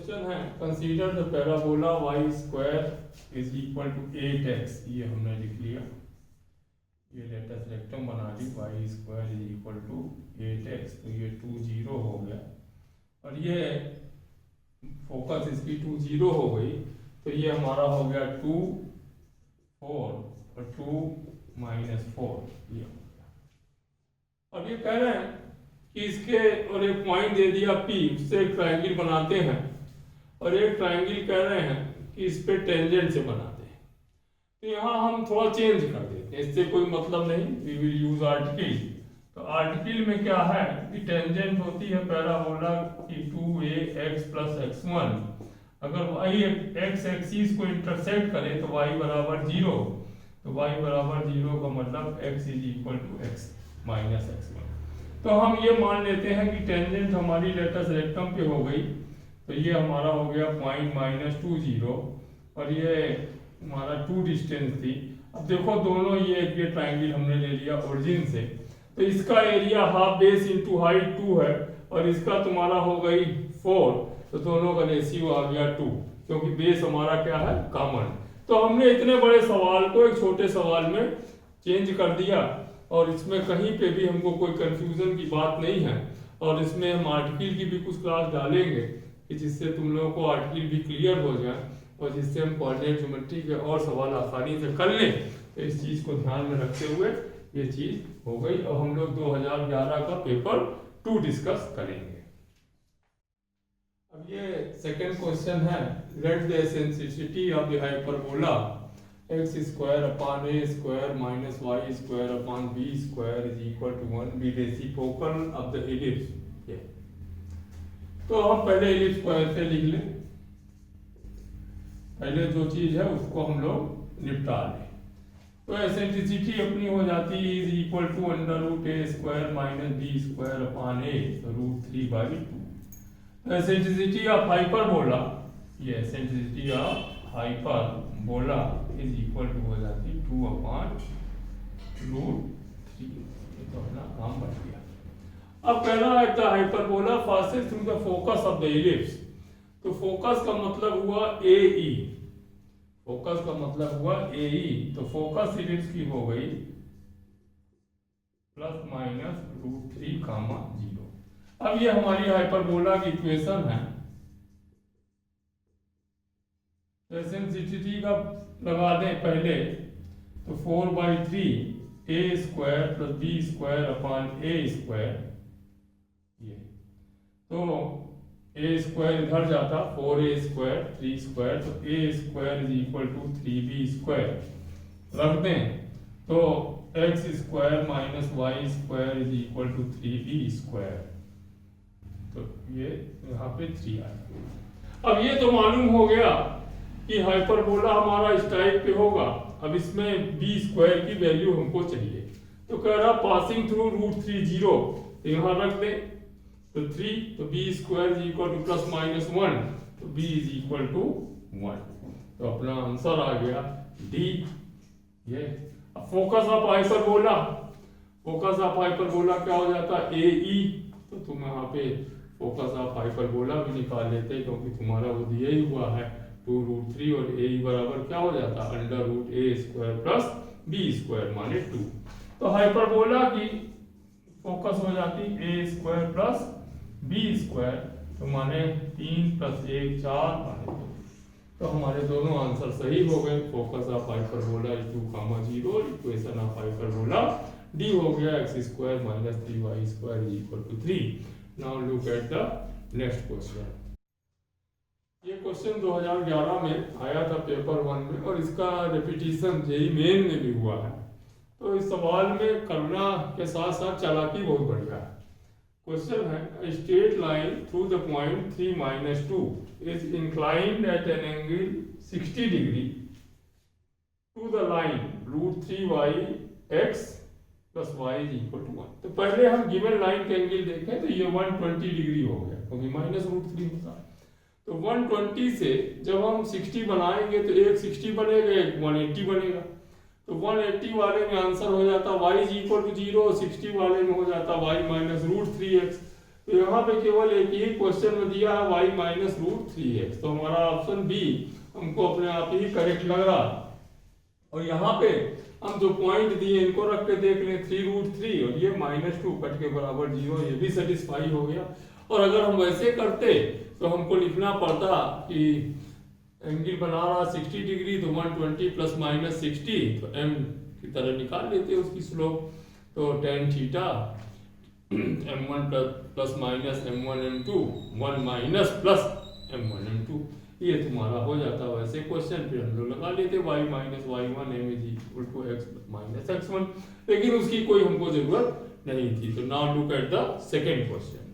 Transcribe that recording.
Question है consider the parabola y square is equal to 8x। ये हमने लिख लिया, ये लेटेस्ट रेक्टम बना ली, y square is equal to 8x। तो ये 2 0 हो गया और ये फोकस इसकी 2 0 हो गई। तो ये हमारा हो गया 2 4 और 2 -4 ये हो गया। अब ये कह रहे हैं कि इसके और एक पॉइंट दे दिया P, उससे एक ट्रायंगल बनाते हैं और एक ट्रायंगल कह रहे हैं कि इस पे टेंजेंट से बनाते हैं। तो यहाँ हम थोड़ा चेंज कर देते हैं, इससे कोई मतलब नहीं, वी विल यूज आर्टिकल। तो आर्टिकल में क्या है कि टेंजेंट होती है पैराबोला की 2ax + x1। अगर y x एक्सिस को इंटरसेक्ट करे तो y बराबर 0, तो y बराबर 0 का मतलब x = x - x1। तो हम ये मान लेते हैं कि टेंजेंट हमारी लेटेस्ट रेक्टम पे हो गई। तो ये हमारा हो गया पॉइंट -20 और ये हमारा 2 डिस्टेंस थी। अब देखो दोनों ये ट्रायंगल हमने ले लिया ओरिजिन से, तो इसका area half base into height 2 है और इसका तुम्हारा हो गई 4। तो दोनों का रेशियो आ गया 2, क्योंकि बेस हमारा क्या है, कॉमन। तो हमने इतने बड़े सवाल को एक छोटे सवाल में चेंज कर दिया और इसमें कहीं पे भी हमको कोई कंफ्यूजन की बात नहीं है। और इसमें हम आर्टिकल की भी कुछ क्लास डालेंगे कि जिससे तुम लोगों को आर्टिकल भी क्लियर हो जाए और जिससे हम कोऑर्डिनेट ज्योमेट्री के और सवाल आसानी से कर लें। तो इस चीज़ को ध्यान में रखते हुए ये चीज़ हो गई और हम लोग 2011 का पेपर 2 डिस्कस करेंगे। अब ये सेकेंड क्वेश्चन है, let the eccentricity of the hyperbola x² / a² - y² / b² = 1 be reciprocal of the ellipse। तो हम पहले एलिप्स को ऐसे लिख लें, पहले जो चीज है उसको हम लोग निपटा लें। तो एसेंट्रिसिटी अपनी हो जाती है is equal to √a² - b² / √3/2। Eccentricity of hyperbola, ये eccentricity of hyperbola is equal to हो जाती 2/√3। ये तो अपना काम बन गया। अब पहला है the hyperbola passes through the focus of the ellipse। तो फोकस का मतलब हुआ AE, फोकस का मतलब हुआ AE। तो फोकस इलिप्स की हो गई ±√3, 0। अब ये हमारी हाइपरबोला की इक्वेशन है। एसेंट्रिसिटी का लगा दें पहले, तो 4/3 a² + b² / a²। ये तो a² इधर जाता 4a² 3², तो a² = 3b² रख दें। तो x² - y² = 3b²। तो ये यहाँ पे 3 आया। अब ये तो मालूम हो गया कि हाइपरबोला हमारा इस टाइप पे होगा। अब इसमें b² की वैल्यू हमको चाहिए, तो कह रहा पासिंग थ्रू √3 0, तो यहाँ रख दें। तो 3, तो b² = ±1, तो b = 1। तो अपना आंसर आ गया D। ये अब focus of hyperbola, focus of hyperbola क्या हो जाता है AE। तो तुम यहाँ पे फोकस ऑफ हाइपरबोला भी निकाल लेते, क्योंकि तुम्हारा वो दिया ही हुआ है 2√3 और AE बराबर क्या हो जाता है √a² + b² माने 2। तो हाइपरबोला की फोकस हो जाती a² + b², तो माने 3 + 1 4 माने 2। तो हमारे दोनों आंसर सही हो गए। Focus of hyperbola 2, 0, equation of hyperbola D हो गया x² - 3y² = 3। Now look at the next question. ये क्वेश्चन 2011 में आया था पेपर 1 में और इसका रिपीटिशन JEE मेन में भी हुआ है। तो इस सवाल में करना के साथ साथ चालाकी बहुत बढ़िया है। क्वेश्चन है straight line through the point 3 - 2 is inclined at an angle 60 degree to the line √3yx + y = 1। तो पहले हम गिवन लाइन के एंगल देखें तो ये 120 डिग्री हो गया, क्योंकि -√3 होता है। तो 120 से जब हम 60 बनाएंगे तो एक 60 बनेगा, एक 180 बनेगा। तो 180 वाले में आंसर हो जाता y = 0, 60 वाले में हो जाता y - √3x। तो तो यहाँ पे केवल एक ही क्वेश्चन में दिया है y माइनस रूट 3x, तो हमारा ऑप्शन बी हमको अपने आप ही करेक्ट लग रहा है। और यहाँ पे हम जो पॉइंट दिए इनको रख के देख लें, 3√3 और ये -2 कट के बराबर 0, ये भी सेटिस्फाई हो गया। और अगर हम वैसे करते तो हमको लिखना पड़ता कि एंगल बना रहा 60 डिग्री, तो 120 प्लस माइनस 60, तो m की तरह निकाल लेते उसकी स्लोप, तो tan theta m1 plus minus m1 m2 1 minus plus m1 m2, ये तुम्हारा हो जाता है वैसे क्वेश्चन। फिर हम लोग लगा लेते y minus y1 m is equal to x minus x1, लेकिन उसकी कोई हमको जरूरत नहीं थी। तो now look at the second question.